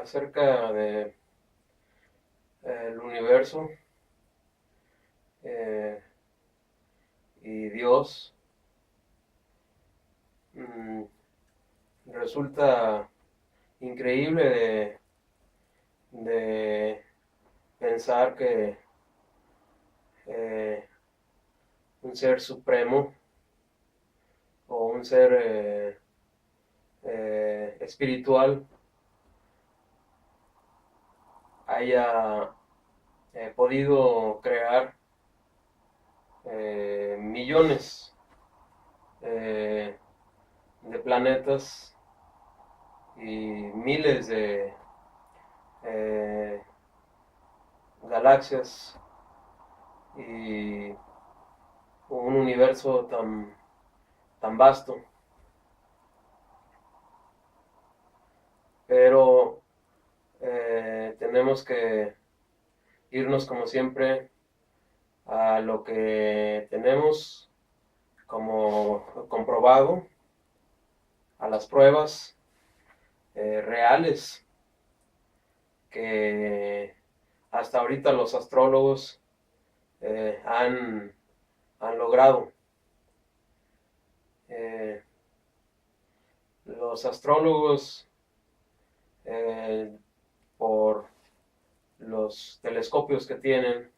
acerca de el universo eh, y Dios. mm, Resulta increíble de pensar que eh, un ser supremo o un ser espiritual haya podido crear millones eh, de planetas y miles de eh, galaxias y un universo tan vasto. Pero tenemos que irnos como siempre a lo que tenemos como comprobado, a las pruebas reales que hasta ahorita los astrólogos han logrado. Eh, los astrólogos, eh, por los telescopios que tienen,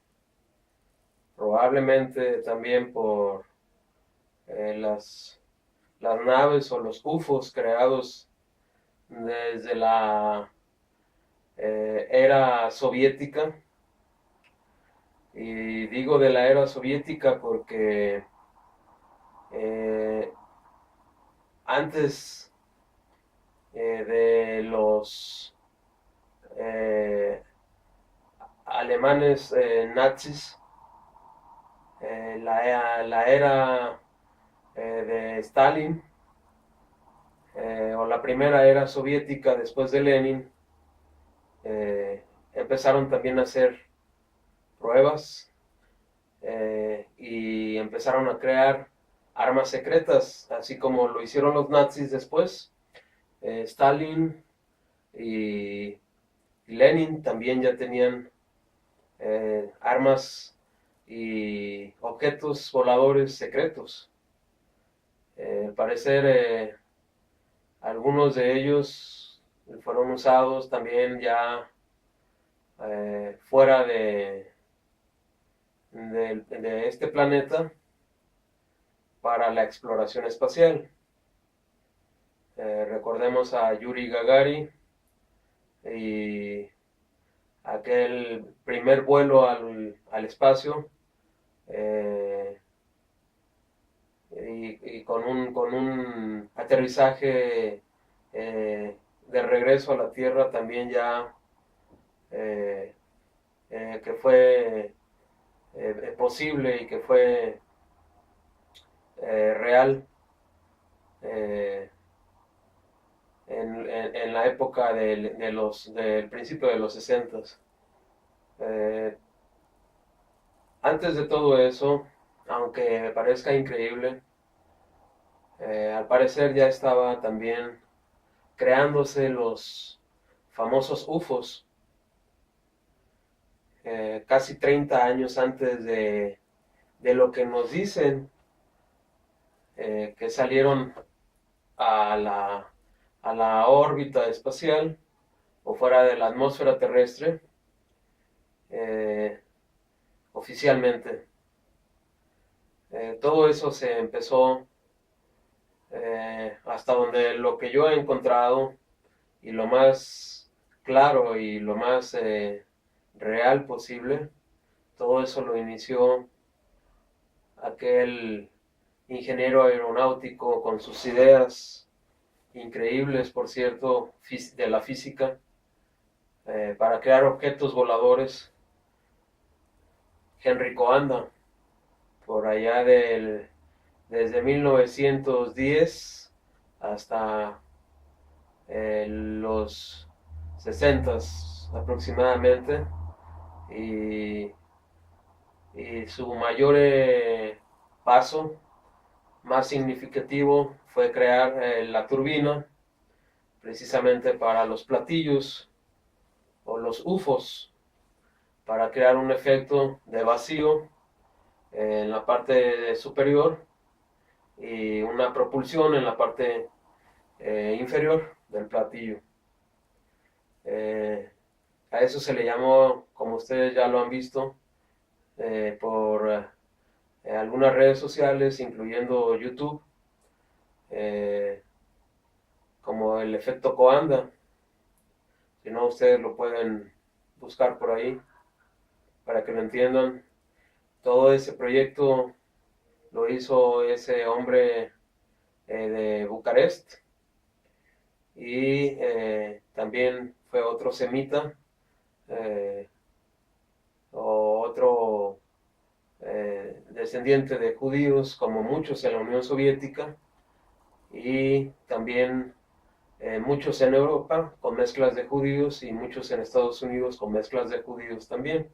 probablemente también por las naves o los UFOs creados desde la era soviética. Y digo de la era soviética porque eh, antes de los eh, alemanes nazis, la era de Stalin, o la primera era soviética después de Lenin, empezaron también a hacer pruebas y empezaron a crear armas secretas, así como lo hicieron los nazis después. Stalin y Lenin también ya tenían armas y objetos voladores secretos. Al parecer, algunos de ellos fueron usados también ya fuera de este planeta para la exploración espacial. Recordemos a Yuri Gagarin y aquel primer vuelo al espacio, eh, y con un aterrizaje de regreso a la Tierra también ya eh, que fue posible y que fue real eh, en la época del principio de los 60. Eh, Antes de todo eso, aunque me parezca increíble, al parecer ya estaba también creándose los famosos UFOs, casi 30 años antes de lo que nos dicen, que salieron a la órbita espacial o fuera de la atmósfera terrestre, eh, oficialmente. Todo eso se empezó, hasta donde lo que yo he encontrado y lo más claro y lo más real posible, todo eso lo inició aquel ingeniero aeronáutico con sus ideas increíbles, por cierto, de la física, para crear objetos voladores, Henry Coanda, por allá desde 1910 hasta los 60 aproximadamente, y, y su mayor paso más significativo fue crear la turbina precisamente para los platillos o los UFOs para crear un efecto de vacío en la parte superior y una propulsión en la parte inferior del platillo. A eso se le llamó, como ustedes ya lo han visto, por algunas redes sociales, incluyendo YouTube, eh, como el efecto Coanda. Si no, ustedes lo pueden buscar por ahí para que lo entiendan. Todo ese proyecto lo hizo ese hombre de Bucarest, y también fue otro semita, eh, o otro descendiente de judíos, como muchos en la Unión Soviética, y también muchos en Europa con mezclas de judíos, y muchos en Estados Unidos con mezclas de judíos también.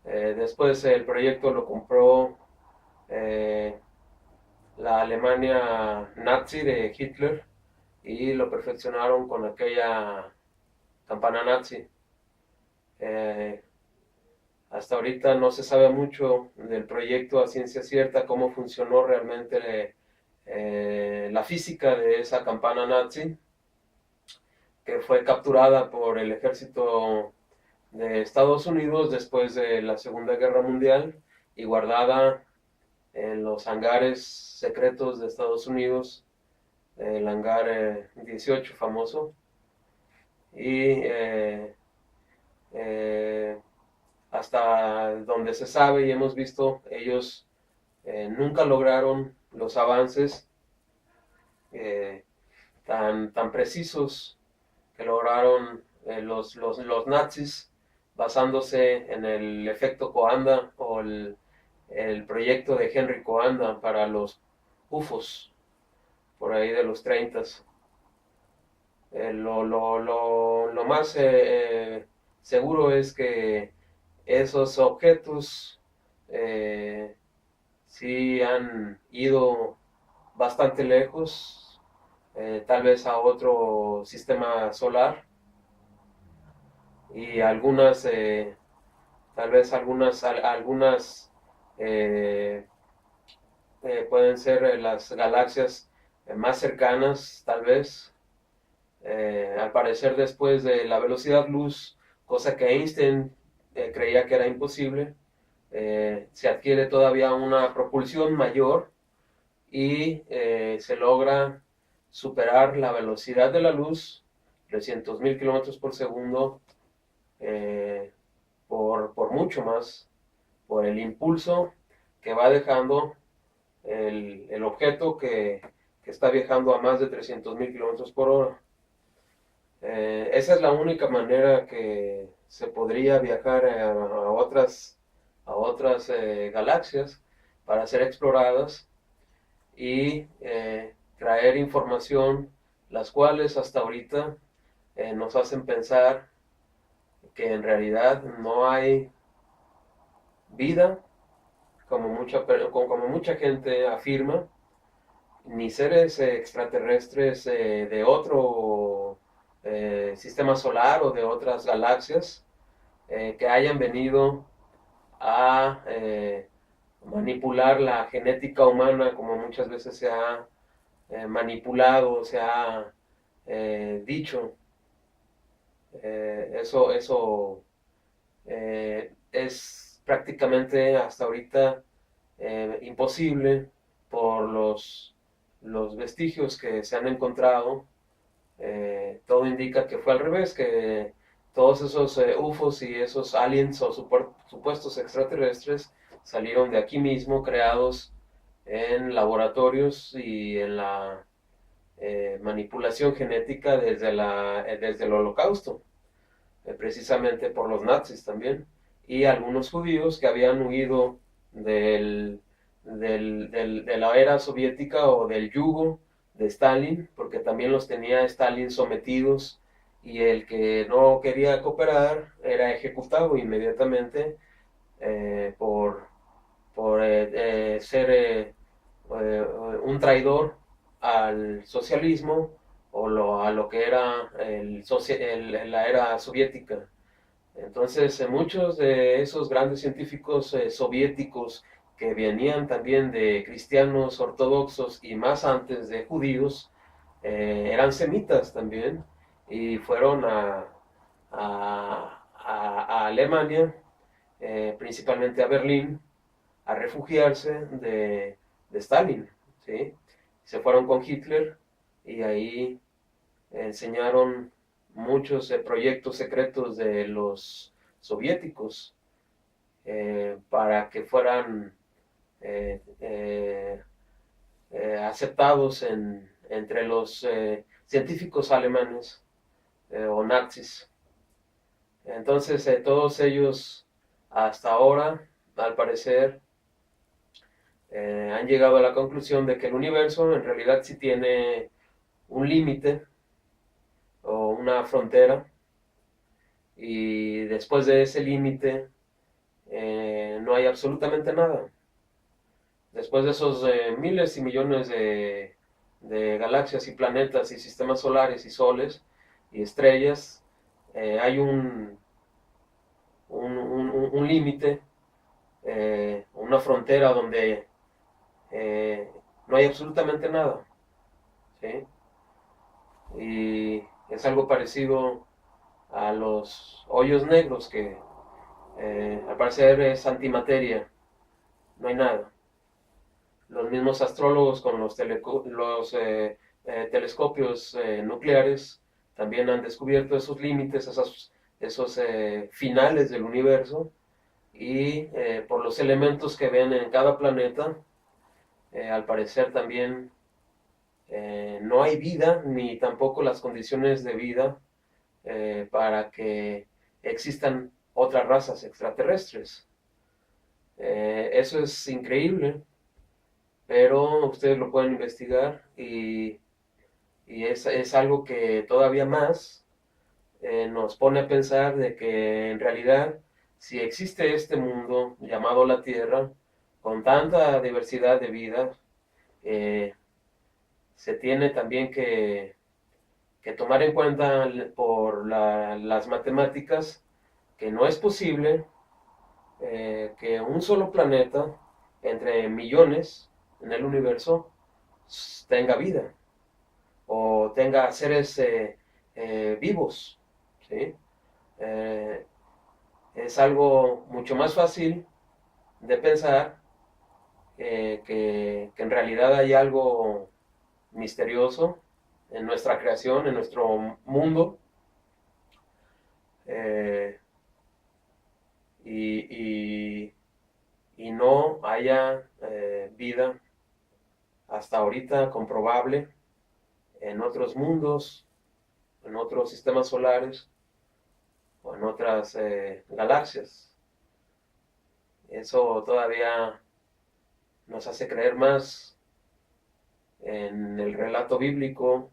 Después el proyecto lo compró la Alemania nazi de Hitler, y lo perfeccionaron con aquella campana nazi. Eh, Hasta ahorita no se sabe mucho del proyecto a ciencia cierta, cómo funcionó realmente la física de esa campana nazi, que fue capturada por el ejército de Estados Unidos después de la Segunda Guerra Mundial y guardada en los hangares secretos de Estados Unidos, el hangar 18 famoso. Y hasta donde se sabe y hemos visto, ellos nunca lograron los avances eh, tan precisos que lograron los nazis, basándose en el efecto Coanda, o el proyecto de Henry Coanda para los UFOs, por ahí de los 30. Lo más seguro es que esos objetos sí han ido bastante lejos, tal vez a otro sistema solar, y algunas, tal vez algunas eh, pueden ser las galaxias más cercanas, tal vez. Al parecer, después de la velocidad luz, cosa que Einstein creía que era imposible, se adquiere todavía una propulsión mayor, y se logra superar la velocidad de la luz, 300.000 kilómetros por segundo, por mucho más, por el impulso que va dejando el objeto que está viajando a más de 300.000 kilómetros por hora. Esa es la única manera que se podría viajar a otras galaxias para ser exploradas y traer información, las cuales hasta ahorita nos hacen pensar que en realidad no hay vida, como mucha gente afirma, ni seres extraterrestres de otro sistema solar o de otras galaxias que hayan venido a manipular la genética humana, como muchas veces se ha manipulado, se ha dicho. Eso es prácticamente hasta ahorita imposible por los vestigios que se han encontrado. Todo indica que fue al revés, que todos esos UFOs y esos aliens o supuestos extraterrestres salieron de aquí mismo, creados en laboratorios y en la manipulación genética desde el Holocausto, precisamente por los nazis también, y algunos judíos que habían huido de la era soviética o del yugo de Stalin, porque también los tenía Stalin sometidos, y el que no quería cooperar era ejecutado inmediatamente por ser un traidor al socialismo, a lo que era la era soviética. Entonces, muchos de esos grandes científicos soviéticos que venían también de cristianos ortodoxos y más antes de judíos, eran semitas también y fueron a Alemania, principalmente a Berlín, a refugiarse de Stalin, ¿sí? Se fueron con Hitler y ahí enseñaron muchos proyectos secretos de los soviéticos para que fueran eh, eh, aceptados entre los científicos alemanes o nazis. Entonces, todos ellos hasta ahora, al parecer, han llegado a la conclusión de que el universo en realidad sí tiene un límite o una frontera, y después de ese límite no hay absolutamente nada. Después de esos miles y millones de galaxias y planetas y sistemas solares y soles y estrellas, hay un límite, una frontera donde no hay absolutamente nada, ¿sí? Y es algo parecido a los hoyos negros que al parecer es antimateria, no hay nada. Los mismos astrólogos con los telescopios nucleares también han descubierto esos límites, esos finales del universo, y por los elementos que ven en cada planeta, al parecer también no hay vida ni tampoco las condiciones de vida para que existan otras razas extraterrestres. Eso es increíble, pero ustedes lo pueden investigar y es algo que todavía más nos pone a pensar de que en realidad si existe este mundo llamado la Tierra, con tanta diversidad de vida, eh, se tiene también que tomar en cuenta por las matemáticas que no es posible que un solo planeta entre millones en el universo tenga vida o tenga seres vivos, ¿sí? Eh, es algo mucho más fácil de pensar que en realidad hay algo misterioso en nuestra creación, en nuestro mundo, eh, y, y no haya vida hasta ahorita comprobable en otros mundos, en otros sistemas solares o en otras galaxias. Eso todavía nos hace creer más en el relato bíblico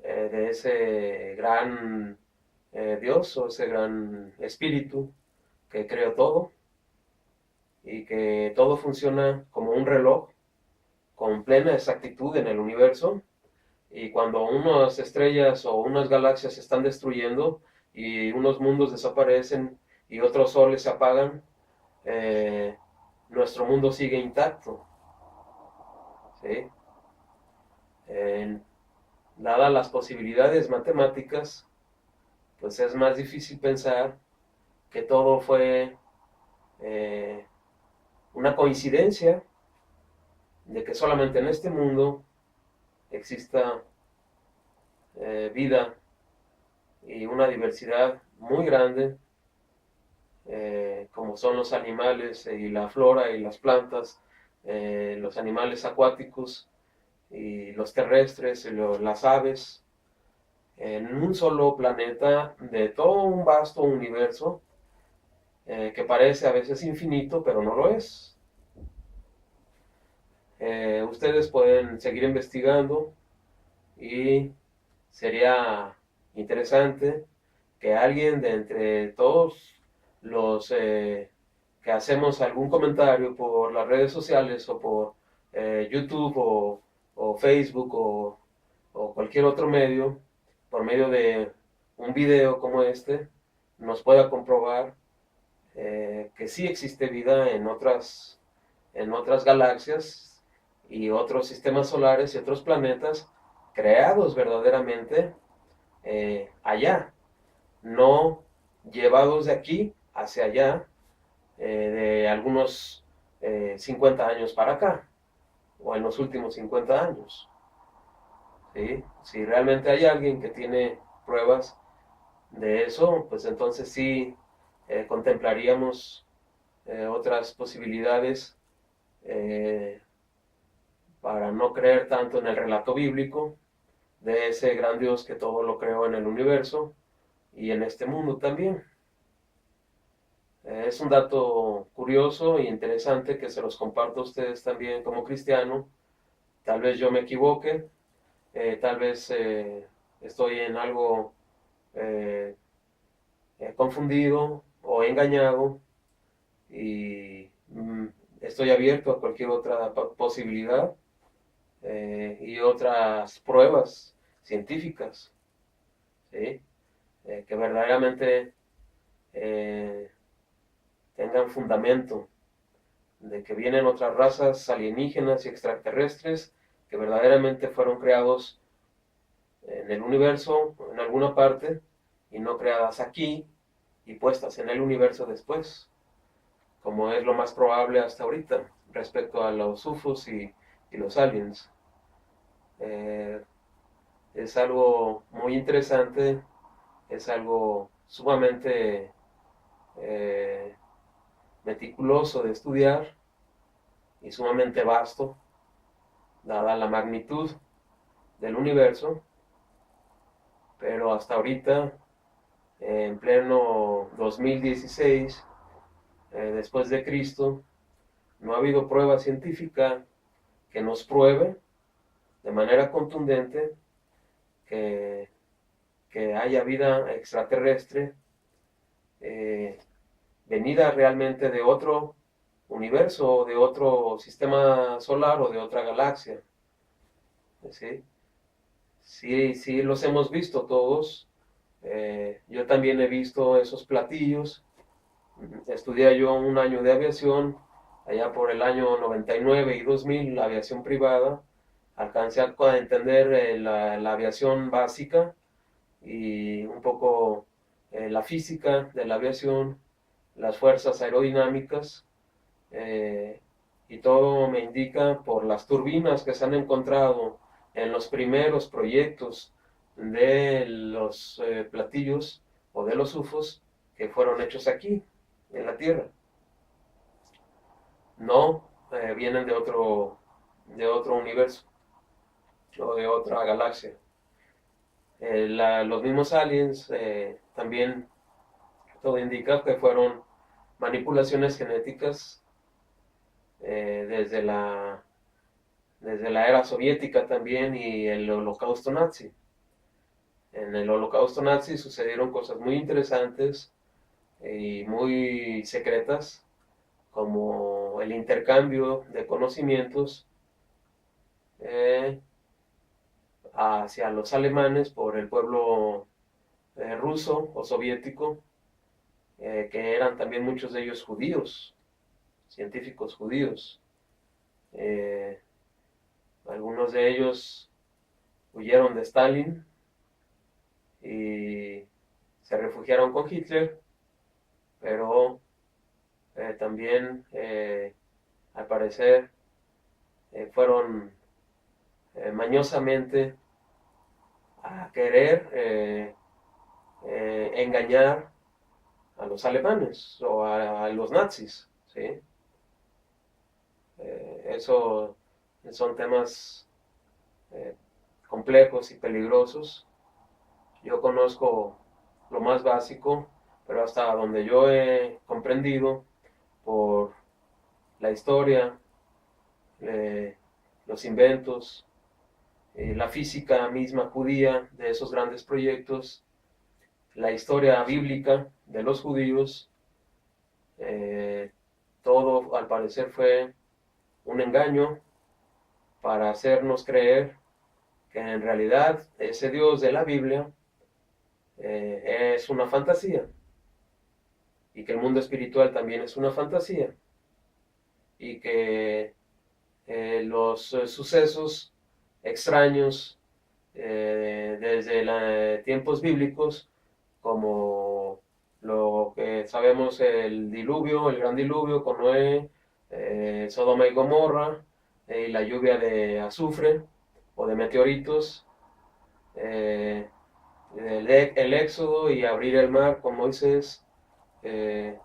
de ese gran Dios o ese gran espíritu que creó todo y que todo funciona como un reloj con plena exactitud en el universo, y cuando unas estrellas o unas galaxias se están destruyendo y unos mundos desaparecen y otros soles se apagan, eh, nuestro mundo sigue intacto, ¿sí? Eh, Dadas las posibilidades matemáticas, pues es más difícil pensar que todo fue eh, una coincidencia de que solamente en este mundo exista vida y una diversidad muy grande, como son los animales y la flora y las plantas, los animales acuáticos y los terrestres y las aves, en un solo planeta de todo un vasto universo que parece a veces infinito, pero no lo es. Ustedes pueden seguir investigando y sería interesante que alguien de entre todos los que hacemos algún comentario por las redes sociales o por YouTube o Facebook o cualquier otro medio, por medio de un video como este, nos pueda comprobar que sí existe vida en otras galaxias y otros sistemas solares y otros planetas creados verdaderamente allá, no llevados de aquí hacia allá de algunos 50 años para acá, o en los últimos 50 años. ¿Sí? Si realmente hay alguien que tiene pruebas de eso, pues entonces sí contemplaríamos otras posibilidades eh, para no creer tanto en el relato bíblico de ese gran Dios que todo lo creó en el universo y en este mundo también. Es un dato curioso e interesante que se los comparto a ustedes también como cristiano. Tal vez yo me equivoque, tal vez estoy en algo eh, confundido o engañado y estoy abierto a cualquier otra posibilidad y otras pruebas científicas, ¿sí? Que verdaderamente eh, tengan fundamento de que vienen otras razas alienígenas y extraterrestres que verdaderamente fueron creados en el universo, en alguna parte, y no creadas aquí y puestas en el universo después, como es lo más probable hasta ahorita respecto a los UFOs y los aliens. Eh, es algo muy interesante, es algo sumamente eh, meticuloso de estudiar y sumamente vasto, dada la magnitud del universo, pero hasta ahorita, en pleno 2016, después de Cristo, no ha habido prueba científica que nos pruebe de manera contundente que, que haya vida extraterrestre eh, venida realmente de otro universo, de otro sistema solar o de otra galaxia. ¿Sí? Sí, sí, los hemos visto todos. Yo también he visto esos platillos. Estudié yo un año de aviación, allá por el año 99 y 2000, la aviación privada. Alcancé a entender la aviación básica y un poco la física de la aviación, las fuerzas aerodinámicas, y todo me indica por las turbinas que se han encontrado en los primeros proyectos de los platillos o de los UFOs que fueron hechos aquí, en la Tierra. No vienen de otro universo o de otra galaxia. Los mismos aliens también todo indica que fueron manipulaciones genéticas desde la era soviética también y el holocausto nazi. En el holocausto nazi sucedieron cosas muy interesantes y muy secretas, como el intercambio de conocimientos eh, hacia los alemanes por el pueblo ruso o soviético, que eran también muchos de ellos judíos, científicos judíos. Eh, Algunos de ellos huyeron de Stalin y se refugiaron con Hitler, pero también al parecer fueron mañosamente a querer engañar a los alemanes o a los nazis, ¿sí? Eso son temas eh, complejos y peligrosos. Yo conozco lo más básico, pero hasta donde yo he comprendido por la historia, los inventos, la física misma judía de esos grandes proyectos, la historia bíblica de los judíos, todo al parecer fue un engaño para hacernos creer que en realidad ese Dios de la Biblia es una fantasía, y que el mundo espiritual también es una fantasía, y que los sucesos extraños desde tiempos bíblicos, como lo que sabemos, el diluvio, el gran diluvio con Noé, Sodoma y Gomorra, y la lluvia de azufre o de meteoritos, eh, el éxodo y abrir el mar con Moisés, eh,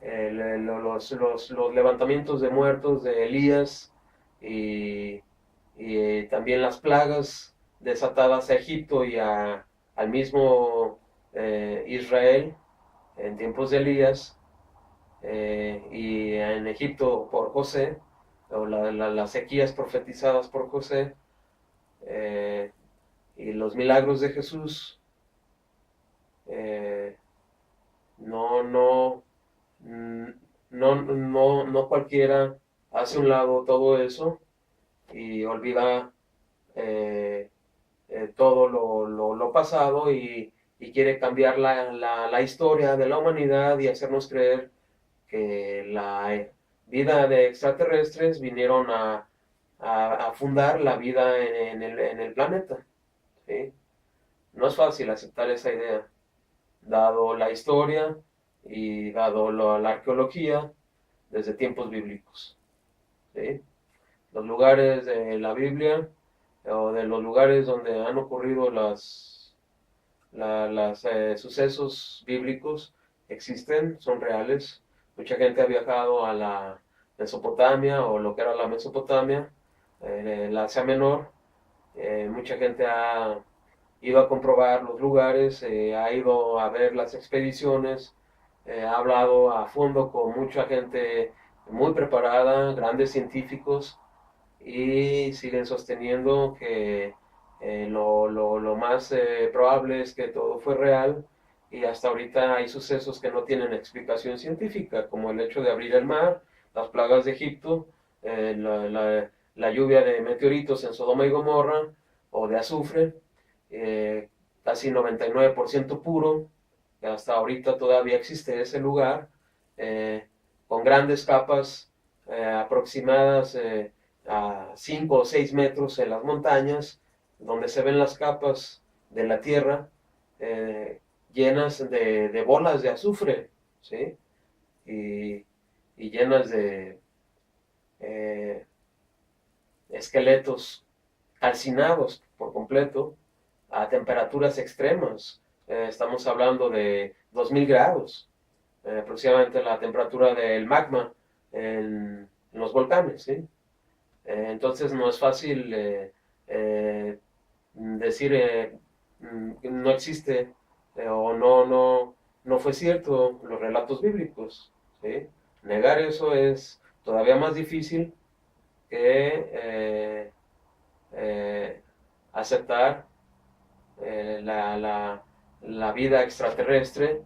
los levantamientos de muertos de Elías, y, también las plagas desatadas a Egipto y al mismo Israel en tiempos de Elías, y en Egipto por José, o las sequías profetizadas por José, eh, y los milagros de Jesús. eh, no, no, no cualquiera hace un lado todo eso y olvida eh, todo lo pasado, y quiere cambiar la historia de la humanidad y hacernos creer que la vida de extraterrestres vinieron a fundar la vida en el planeta. ¿Sí? No es fácil aceptar esa idea, dado la historia y dado la arqueología desde tiempos bíblicos. ¿Sí? Los lugares de la Biblia, o de los lugares donde han ocurrido las sucesos bíblicos, existen, son reales. Mucha gente ha viajado a la Mesopotamia, o lo que era la Mesopotamia, la Asia Menor. Mucha gente ha ido a comprobar los lugares, ha ido a ver las expediciones, ha hablado a fondo con mucha gente muy preparada, grandes científicos, y siguen sosteniendo que lo más probable es que todo fue real, y hasta ahorita hay sucesos que no tienen explicación científica, como el hecho de abrir el mar, las plagas de Egipto, la lluvia de meteoritos en Sodoma y Gomorra, o de azufre, casi 99% puro, que hasta ahorita todavía existe ese lugar, eh, con grandes capas aproximadas a 5 o 6 metros en las montañas, donde se ven las capas de la Tierra llenas de bolas de azufre, ¿sí? Y, y llenas de eh, esqueletos calcinados por completo a temperaturas extremas. Estamos hablando de 2000 grados, aproximadamente la temperatura del magma en los volcanes, ¿sí? Entonces no es fácil decir que no existe, o no fue cierto los relatos bíblicos, ¿sí? Negar eso es todavía más difícil que eh, aceptar eh, la, la, la vida extraterrestre.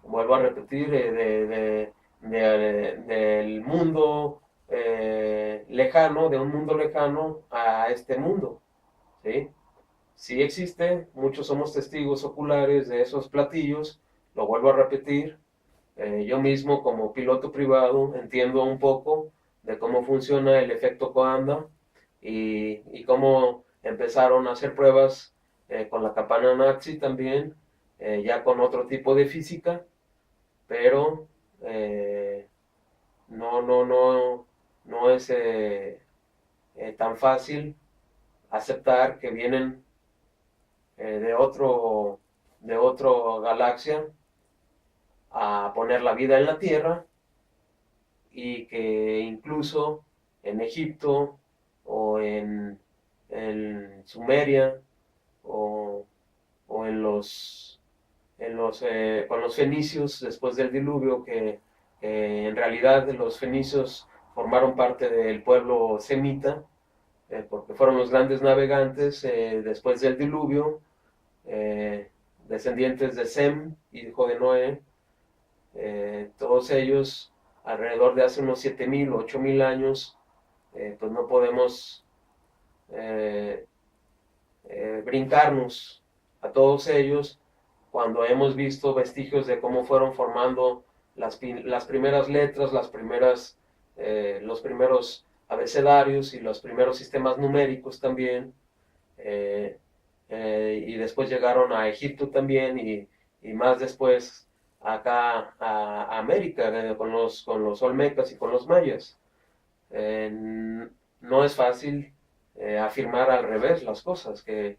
Vuelvo a repetir, del mundo lejano, de un mundo lejano a este mundo, ¿sí? Sí existe, muchos somos testigos oculares de esos platillos, lo vuelvo a repetir. Yo mismo, como piloto privado, entiendo un poco de cómo funciona el efecto Coanda, y cómo empezaron a hacer pruebas con la campana Nazi también, ya con otro tipo de física, pero no es tan fácil aceptar que vienen de otro galaxia a poner la vida en la Tierra, y que incluso en Egipto, o en Sumeria, o, o con los fenicios después del diluvio, que en realidad los fenicios formaron parte del pueblo semita, porque fueron los grandes navegantes después del diluvio, descendientes de Sem, hijo de Noé, todos ellos alrededor de hace unos 7000 o 8000 años. Pues no podemos eh, brincarnos a todos ellos cuando hemos visto vestigios de cómo fueron formando las primeras letras, los primeros abecedarios y los primeros sistemas numéricos también. eh, y después llegaron a Egipto también y más después acá a América con los olmecas y con los mayas. No es fácil afirmar al revés las cosas, que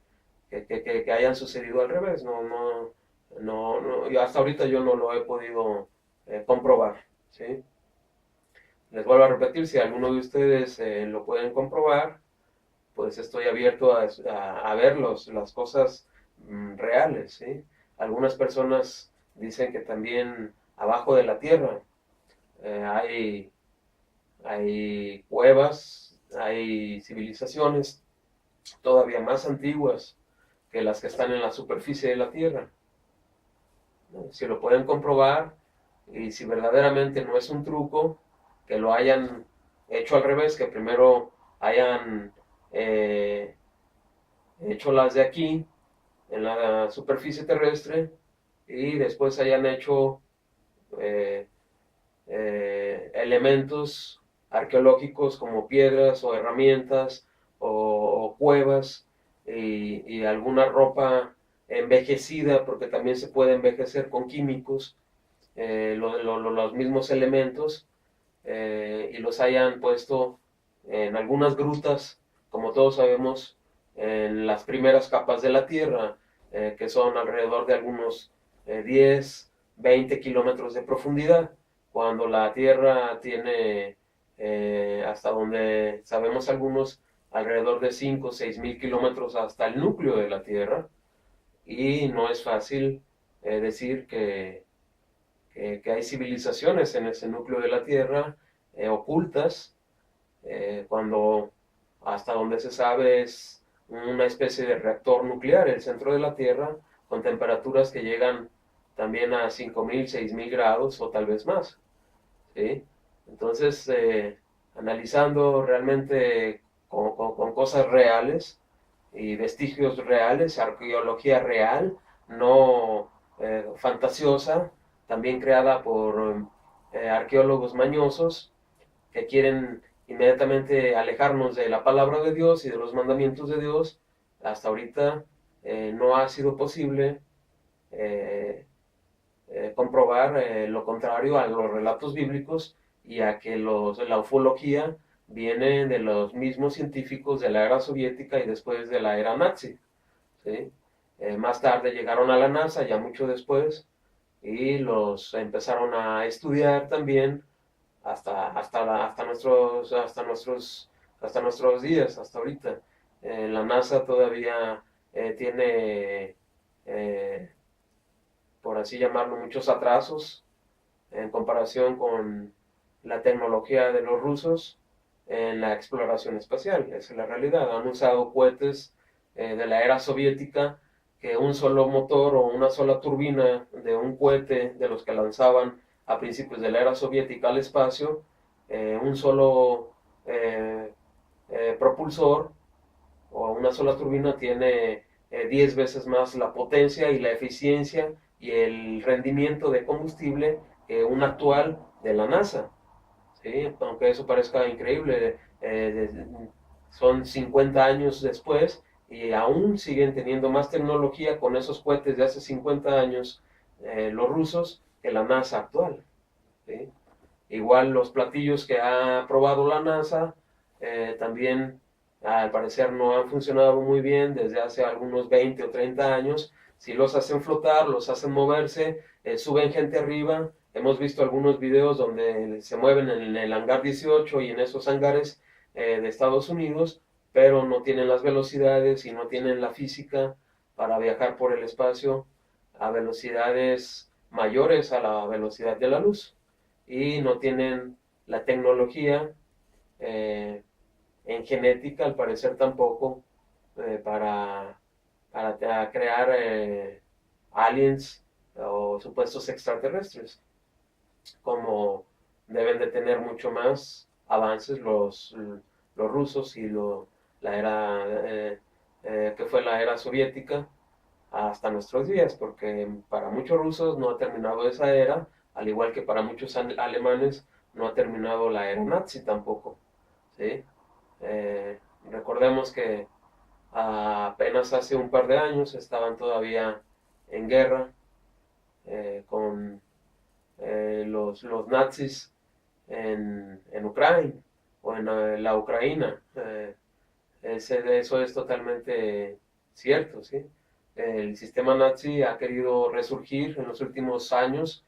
hayan sucedido al revés. Hasta ahorita yo no lo he podido comprobar, ¿sí? Les vuelvo a repetir, si alguno de ustedes lo pueden comprobar, pues estoy abierto a ver las cosas reales, ¿sí? Algunas personas dicen que también abajo de la tierra eh, hay, hay cuevas, hay civilizaciones todavía más antiguas que las que están en la superficie de la tierra, ¿no? Si lo pueden comprobar y si verdaderamente no es un truco, que lo hayan hecho al revés, que primero hayan eh, hecho las de aquí en la superficie terrestre y después hayan hecho eh, elementos arqueológicos como piedras o herramientas o cuevas y alguna ropa envejecida, porque también se puede envejecer con químicos, los mismos elementos, y los hayan puesto en algunas grutas, como todos sabemos, en las primeras capas de la Tierra, que son alrededor de algunos 10, 20 kilómetros de profundidad, cuando la Tierra tiene, hasta donde sabemos algunos, alrededor de 5 o 6 mil kilómetros hasta el núcleo de la Tierra, y no es fácil decir que hay civilizaciones en ese núcleo de la Tierra ocultas, cuando hasta donde se sabe es una especie de reactor nuclear, el centro de la Tierra, con temperaturas que llegan también a 5.000, 6.000 grados o tal vez más, ¿sí? Entonces, analizando realmente con cosas reales y vestigios reales, arqueología real, no fantasiosa, también creada por arqueólogos mañosos que quieren inmediatamente alejarnos de la palabra de Dios y de los mandamientos de Dios. Hasta ahorita no ha sido posible eh, comprobar lo contrario a los relatos bíblicos y a que la ufología viene de los mismos científicos de la era soviética y después de la era nazi, ¿sí? Más tarde llegaron a la NASA, ya mucho después, y los empezaron a estudiar también hasta nuestros días, hasta ahorita. La NASA todavía tiene, eh, por así llamarlo, muchos atrasos en comparación con la tecnología de los rusos en la exploración espacial. Esa es la realidad. Han usado cohetes de la era soviética que un solo motor o una sola turbina de un cohete de los que lanzaban a principios de la era soviética al espacio, un solo propulsor o una sola turbina tiene 10 veces más la potencia y la eficiencia y el rendimiento de combustible que un actual de la NASA, ¿sí? Aunque eso parezca increíble, son 50 años después y aún siguen teniendo más tecnología con esos cohetes de hace 50 años los rusos que la NASA actual, ¿sí? Igual los platillos que ha probado la NASA también al parecer no han funcionado muy bien desde hace algunos 20 o 30 años. Si los hacen flotar, los hacen moverse, suben gente arriba. Hemos visto algunos videos donde se mueven en el hangar 18 y en esos hangares de Estados Unidos, pero no tienen las velocidades y no tienen la física para viajar por el espacio a velocidades mayores a la velocidad de la luz y no tienen la tecnología eh, en genética, al parecer tampoco, para crear aliens o supuestos extraterrestres, como deben de tener mucho más avances los rusos y la era, que fue la era soviética hasta nuestros días, porque para muchos rusos no ha terminado esa era, al igual que para muchos alemanes, no ha terminado la era nazi tampoco, ¿sí? Eh, Recordemos que apenas hace un par de años estaban todavía en guerra con los nazis en Ucrania o en la Ucrania. Eso es totalmente cierto, ¿sí? El sistema nazi ha querido resurgir en los últimos años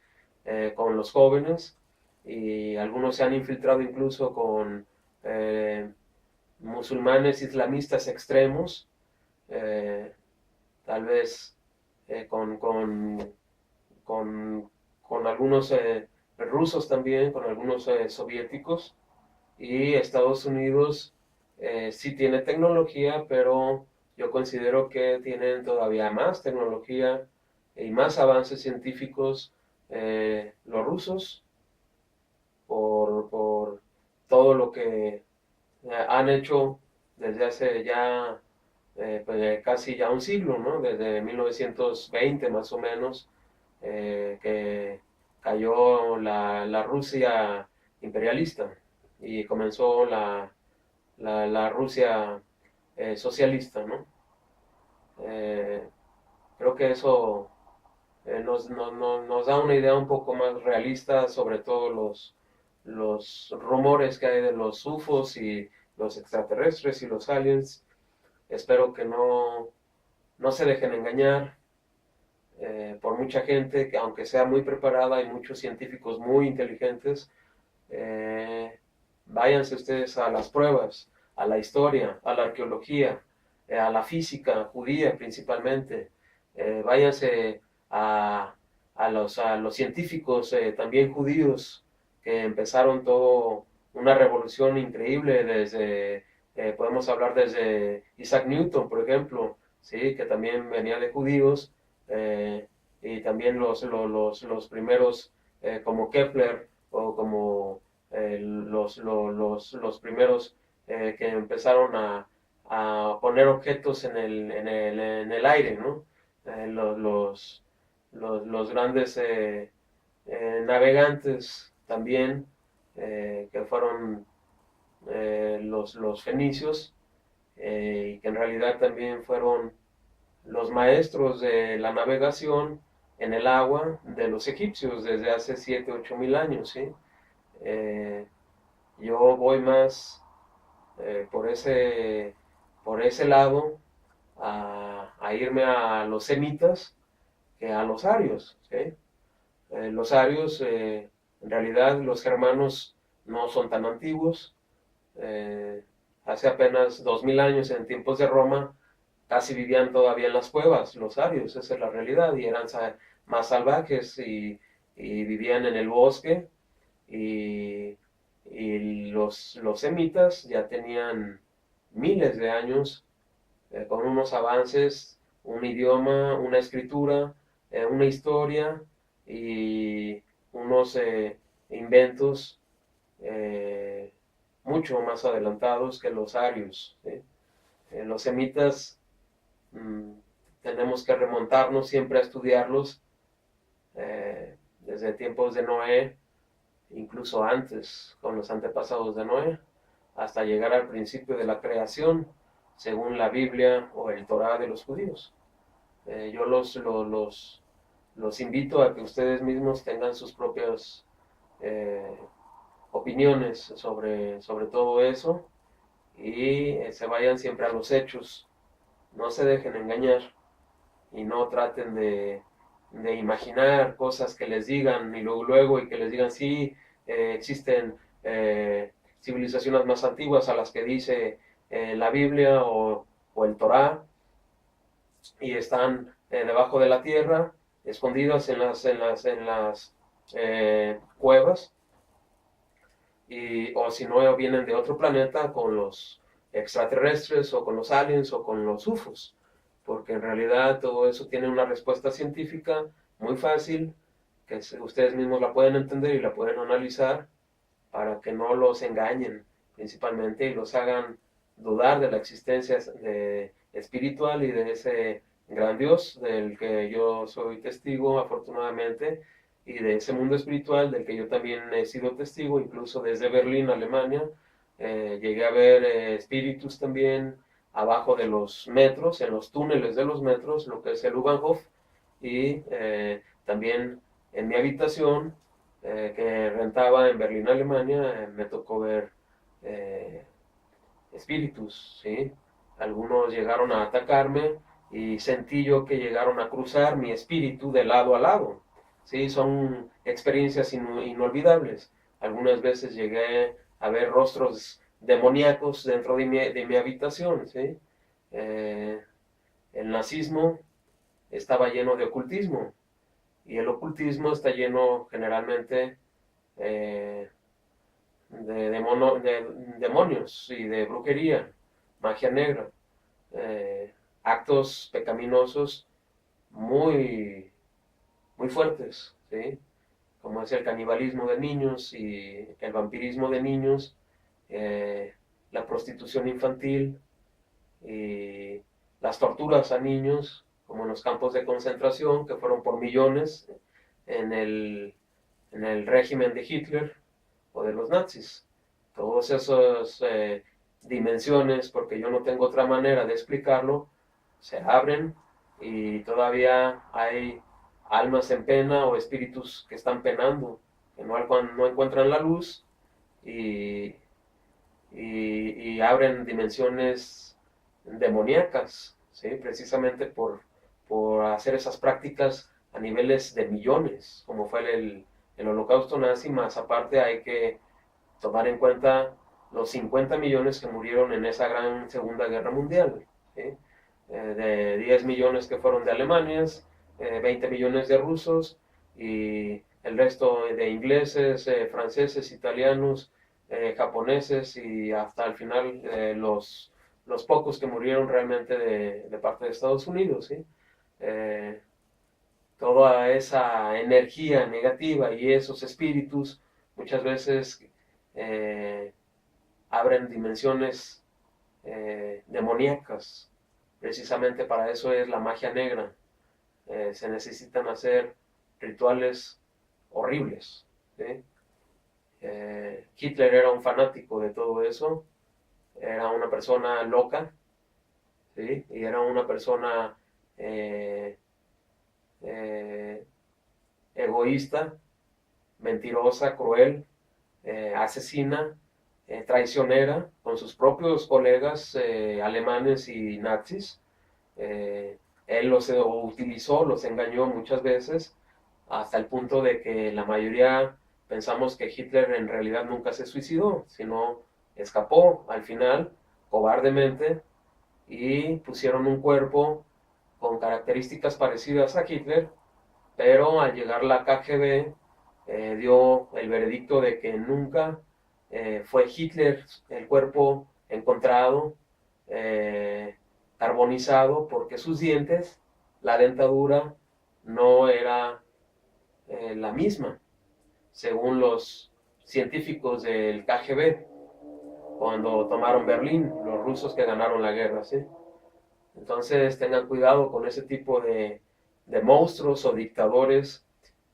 con los jóvenes y algunos se han infiltrado incluso con eh, musulmanes islamistas extremos, eh, tal vez con, con algunos rusos también, con algunos soviéticos, y Estados Unidos sí tiene tecnología, pero yo considero que tienen todavía más tecnología y más avances científicos los rusos por todo lo que han hecho desde hace ya pues, casi ya un siglo, ¿no? Desde 1920 más o menos, que cayó la Rusia imperialista y comenzó la Rusia socialista, ¿no? Eh, Creo que eso nos da una idea un poco más realista sobre todos los rumores que hay de los UFOs y los extraterrestres y los aliens. Espero que no se dejen engañar por mucha gente, que aunque sea muy preparada, hay muchos científicos muy inteligentes. eh, Váyanse ustedes a las pruebas, a la historia, a la arqueología, a la física judía principalmente. Váyanse a los científicos también judíos que empezaron todo una revolución increíble desde, podemos hablar desde Isaac Newton, por ejemplo, ¿sí? Que también venía de judíos, y también los primeros como Kepler o como los primeros que empezaron poner objetos en el aire, ¿no? Los grandes navegantes también, que fueron los fenicios, y que en realidad también fueron los maestros de la navegación en el agua de los egipcios desde hace 7 u 8 mil años, ¿sí? Eh, yo voy más eh, por ese, por ese lado a irme a los semitas que a los arios, ¿sí? Los arios, en realidad los germanos no son tan antiguos. Eh, Hace apenas 2000 años, en tiempos de Roma, casi vivían todavía en las cuevas, los arios, esa es la realidad, y eran más salvajes y vivían en el bosque, y, y los semitas ya tenían miles de años con unos avances, un idioma, una escritura, una historia y unos inventos eh, mucho más adelantados que los arios, ¿sí? Los semitas mmm, tenemos que remontarnos siempre a estudiarlos desde tiempos de Noé, incluso antes, con los antepasados de Noé, hasta llegar al principio de la creación, según la Biblia o el Torá de los judíos. Yo los invito a que ustedes mismos tengan sus propias eh, opiniones sobre todo eso y se vayan siempre a los hechos, no se dejen engañar y no traten de imaginar cosas que les digan y luego y que les digan sí, existen civilizaciones más antiguas a las que dice la Biblia o el Torá y están debajo de la tierra, escondidas en las cuevas, o si no vienen de otro planeta con los extraterrestres o con los aliens o con los UFOs, porque en realidad todo eso tiene una respuesta científica muy fácil, que ustedes mismos la pueden entender y la pueden analizar para que no los engañen principalmente y los hagan dudar de la existencia espiritual y de ese gran Dios del que yo soy testigo, afortunadamente, y de ese mundo espiritual del que yo también he sido testigo, incluso desde Berlín, Alemania. Llegué a ver espíritus también abajo de los metros, en los túneles de los metros, lo que es el U-Bahnhof, y también en mi habitación que rentaba en Berlín, Alemania, me tocó ver eh, espíritus, ¿sí? Algunos llegaron a atacarme y sentí yo que llegaron a cruzar mi espíritu de lado a lado, ¿sí? Son experiencias inolvidables. Algunas veces llegué a ver rostros demoníacos dentro de mi habitación, ¿sí? Eh, el nazismo estaba lleno de ocultismo y el ocultismo está lleno generalmente eh, de demonios y de brujería, magia negra, eh, actos pecaminosos muy, muy fuertes, ¿sí? Como es el canibalismo de niños y el vampirismo de niños, la prostitución infantil y las torturas a niños, como en los campos de concentración, que fueron por millones en el régimen de Hitler o de los nazis. Todas esas dimensiones, porque yo no tengo otra manera de explicarlo, se abren y todavía hay almas en pena o espíritus que están penando, que no encuentran la luz y, y abren dimensiones demoníacas, ¿sí? Precisamente por hacer esas prácticas a niveles de millones, como fue el holocausto nazi, más aparte hay que tomar en cuenta los 50 millones que murieron en esa gran Segunda Guerra Mundial, ¿sí? De 10 millones que fueron de alemanes, 20 millones de rusos y el resto de ingleses, franceses, italianos, japoneses y hasta el final los pocos que murieron realmente de parte de Estados Unidos, ¿sí? Eh, Toda esa energía negativa y esos espíritus muchas veces eh, abren dimensiones demoníacas. Precisamente para eso es la magia negra. Se necesitan hacer rituales horribles, ¿sí? Hitler era un fanático de todo eso, era una persona loca, ¿sí? Y era una persona eh, eh, egoísta, mentirosa, cruel, asesina, traicionera con sus propios colegas alemanes y nazis. Eh, Él los utilizó, los engañó muchas veces, hasta el punto de que la mayoría pensamos que Hitler en realidad nunca se suicidó, sino escapó al final, cobardemente, y pusieron un cuerpo con características parecidas a Hitler, pero al llegar la KGB dio el veredicto de que nunca fue Hitler el cuerpo encontrado, eh, carbonizado, porque sus dientes, la dentadura, no era la misma, según los científicos del KGB, cuando tomaron Berlín, los rusos que ganaron la guerra, ¿sí? Entonces tengan cuidado con ese tipo de monstruos o dictadores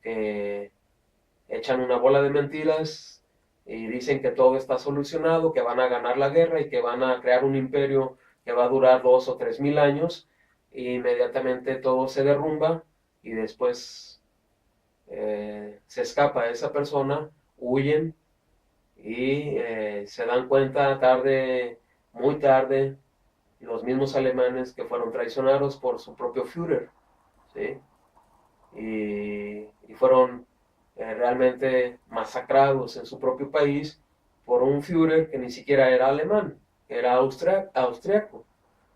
que echan una bola de mentiras y dicen que todo está solucionado, que van a ganar la guerra y que van a crear un imperio que va a durar 2 o 3 mil años, e inmediatamente todo se derrumba y después se escapa esa persona, huyen y se dan cuenta tarde, muy tarde, los mismos alemanes que fueron traicionados por su propio Führer, ¿sí? Y fueron realmente masacrados en su propio país por un Führer que ni siquiera era alemán, que era austriaco,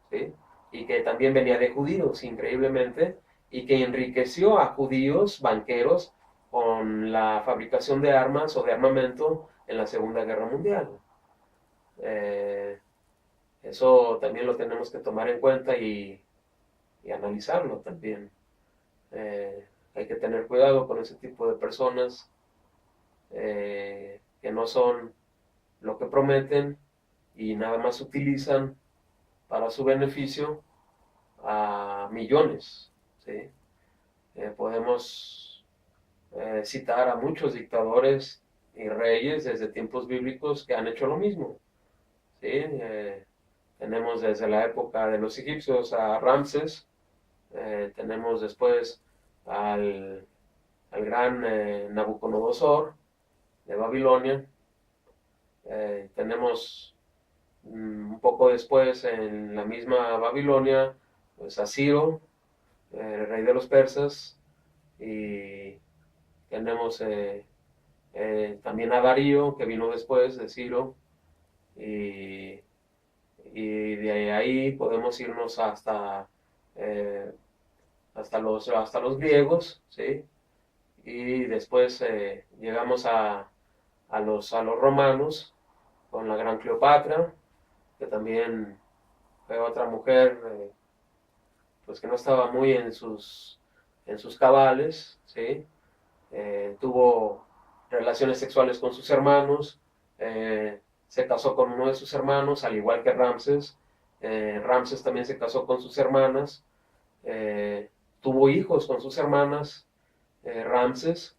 ¿sí? Y que también venía de judíos, increíblemente, y que enriqueció a judíos, banqueros, con la fabricación de armas o de armamento en la Segunda Guerra Mundial. Eh, Eso también lo tenemos que tomar en cuenta y analizarlo también. Hay que tener cuidado con ese tipo de personas que no son lo que prometen y nada más utilizan para su beneficio a millones, ¿sí? Podemos citar a muchos dictadores y reyes desde tiempos bíblicos que han hecho lo mismo. ¿Sí? Tenemos desde la época de los egipcios a Ramses, tenemos después al, al gran Nabucodonosor de Babilonia, tenemos un poco después en la misma Babilonia pues a Ciro, el rey de los persas, y tenemos también a Darío, que vino después de Ciro, y, y de ahí podemos irnos eh, hasta los griegos, ¿sí? Y después llegamos a los romanos con la gran Cleopatra, que también fue otra mujer pues que no estaba muy en sus cabales, ¿sí? Tuvo relaciones sexuales con sus hermanos, se casó con uno de sus hermanos, al igual que Ramses. Ramses también se casó con sus hermanas, tuvo hijos con sus hermanas, Ramses,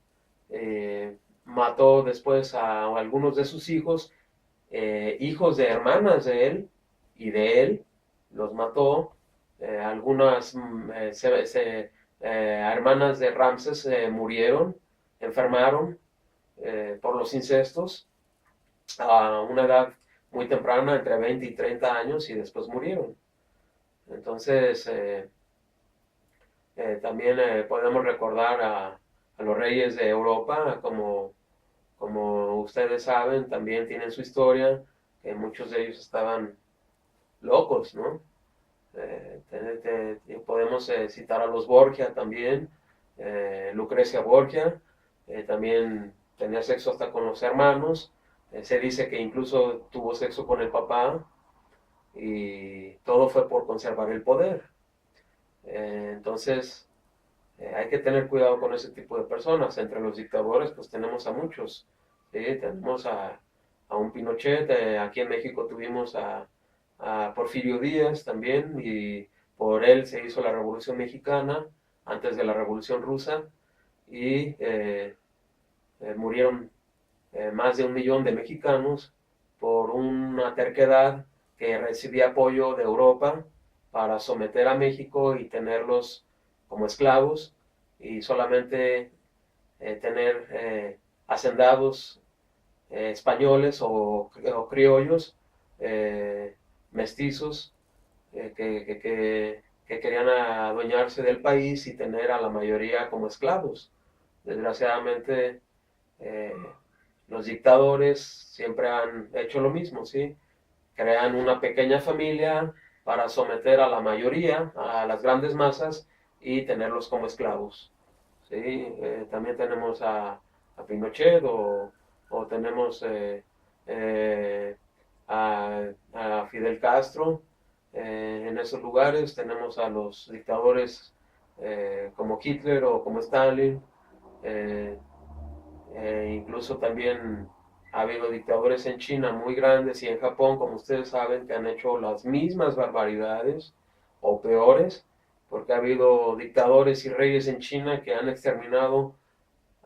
mató después a algunos de sus hijos, hijos de hermanas de él y de él, los mató. Algunas hermanas de Ramses murieron, enfermaron por los incestos a una edad muy temprana, entre 20 y 30 años, y después murieron. Entonces, también podemos recordar a los reyes de Europa, como ustedes saben, también tienen su historia, que muchos de ellos estaban locos, ¿no? Podemos citar a los Borgia también, Lucrecia Borgia, también tenía sexo hasta con los hermanos, se dice que incluso tuvo sexo con el papá, y todo fue por conservar el poder. Entonces, hay que tener cuidado con ese tipo de personas. Entre los dictadores, pues tenemos a muchos. ¿Sí? Tenemos a un Pinochet, aquí en México tuvimos a Porfirio Díaz también, y por él se hizo la Revolución Mexicana, antes de la Revolución Rusa, y murieron más de 1 millón de mexicanos por una terquedad que recibía apoyo de Europa para someter a México y tenerlos como esclavos, y solamente tener hacendados españoles o criollos, mestizos, que querían adueñarse del país y tener a la mayoría como esclavos. Desgraciadamente, eh, los dictadores siempre han hecho lo mismo, ¿sí? Crean una pequeña familia para someter a la mayoría, a las grandes masas, y tenerlos como esclavos, ¿sí? También tenemos a Pinochet, o tenemos eh, a Fidel Castro. En esos lugares tenemos a los dictadores como Hitler o como Stalin. eh, Incluso también ha habido dictadores en China muy grandes y en Japón, como ustedes saben, que han hecho las mismas barbaridades o peores, porque ha habido dictadores y reyes en China que han exterminado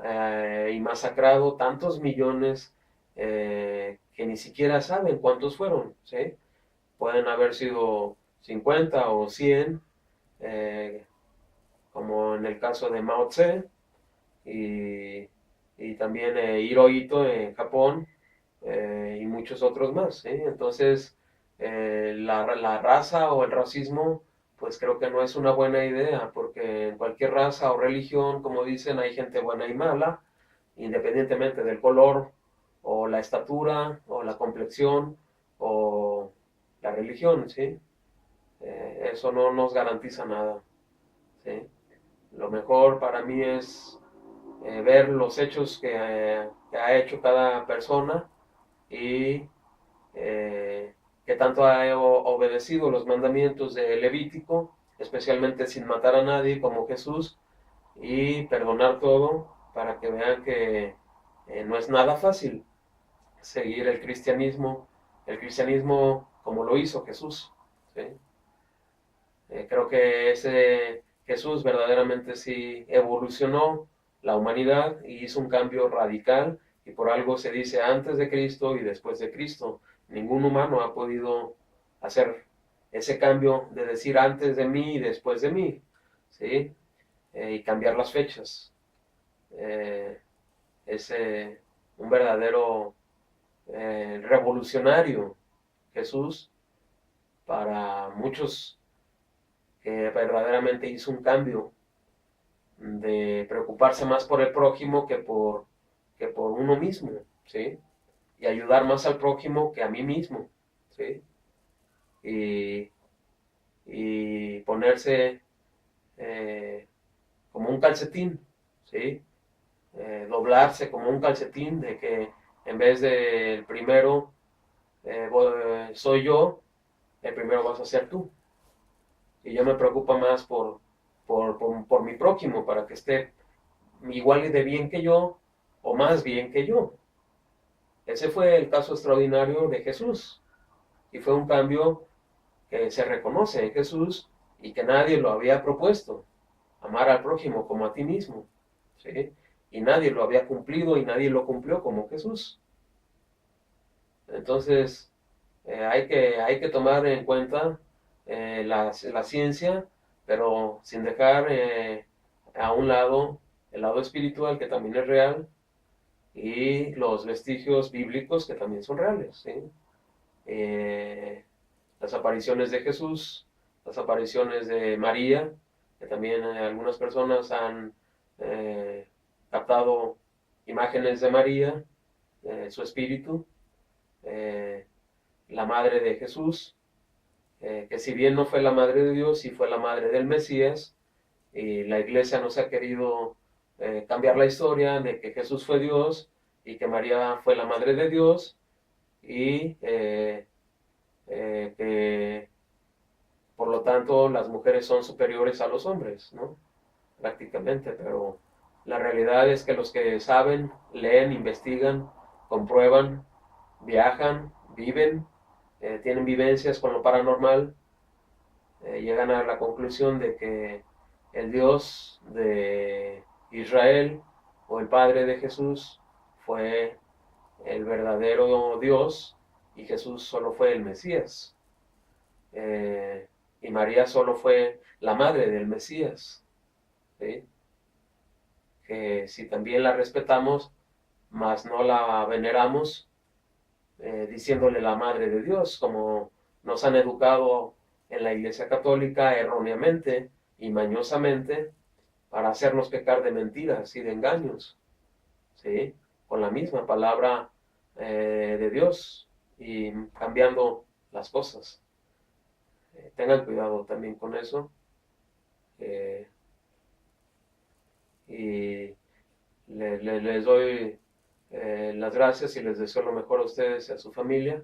y masacrado tantos millones que ni siquiera saben cuántos fueron, ¿sí? Pueden haber sido 50 o 100, eh, como en el caso de Mao Tse, y, y también Hirohito en Japón, y muchos otros más, ¿sí? Entonces, la raza o el racismo, pues creo que no es una buena idea, porque en cualquier raza o religión, como dicen, hay gente buena y mala, independientemente del color, o la estatura, o la complexión, o la religión, ¿sí? Eso no nos garantiza nada, ¿sí? Lo mejor para mí es ver los hechos que ha hecho cada persona, y que tanto ha obedecido los mandamientos de Levítico, especialmente sin matar a nadie como Jesús, y perdonar todo, para que vean que no es nada fácil seguir el cristianismo como lo hizo Jesús, ¿sí? Creo que ese Jesús verdaderamente sí evolucionó la humanidad y hizo un cambio radical, y por algo se dice antes de Cristo y después de Cristo. Ningún humano ha podido hacer ese cambio de decir antes de mí y después de mí, ¿sí? Y cambiar las fechas. Es un verdadero revolucionario Jesús para muchos, que verdaderamente hizo un cambio de preocuparse más por el prójimo que por uno mismo, ¿sí? Y ayudar más al prójimo que a mí mismo, ¿sí? Y, y ponerse como un calcetín, ¿sí? Doblarse como un calcetín, de que en vez del primero soy yo, el primero vas a ser tú. Y yo me preocupo más por mi prójimo, para que esté igual y de bien que yo, o más bien que yo. Ese fue el caso extraordinario de Jesús, y fue un cambio que se reconoce en Jesús y que nadie lo había propuesto, amar al prójimo como a ti mismo, ¿sí? Y nadie lo había cumplido y nadie lo cumplió como Jesús. Entonces, hay que tomar en cuenta la ciencia, pero sin dejar a un lado el lado espiritual, que también es real, y los vestigios bíblicos, que también son reales, ¿sí? Las apariciones de Jesús, las apariciones de María, que también algunas personas han eh, captado imágenes de María, su espíritu, eh, la madre de Jesús, que si bien no fue la madre de Dios, sí fue la madre del Mesías, y la iglesia nos ha querido cambiar la historia de que Jesús fue Dios y que María fue la madre de Dios, y que por lo tanto las mujeres son superiores a los hombres, ¿no? Prácticamente, pero la realidad es que los que saben, leen, investigan, comprueban, viajan, viven, tienen vivencias con lo paranormal, llegan a la conclusión de que el Dios de Israel, o el Padre de Jesús, fue el verdadero Dios, y Jesús solo fue el Mesías. Y María solo fue la madre del Mesías, ¿sí? Que si también la respetamos, mas no la veneramos, diciéndole la madre de Dios, como nos han educado en la Iglesia Católica erróneamente y mañosamente, para hacernos pecar de mentiras y de engaños, ¿sí? Con la misma palabra de Dios, y cambiando las cosas. Tengan cuidado también con eso. Eh, y les doy las gracias y les deseo lo mejor a ustedes y a su familia.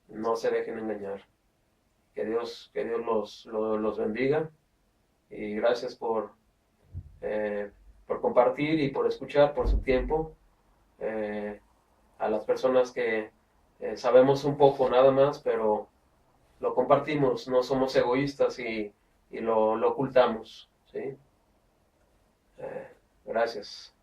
No se dejen engañar. Que Dios los bendiga. Y gracias por compartir y por escuchar, por su tiempo. A las personas que sabemos un poco nada más, pero lo compartimos, no somos egoístas y lo ocultamos, ¿sí? Gracias.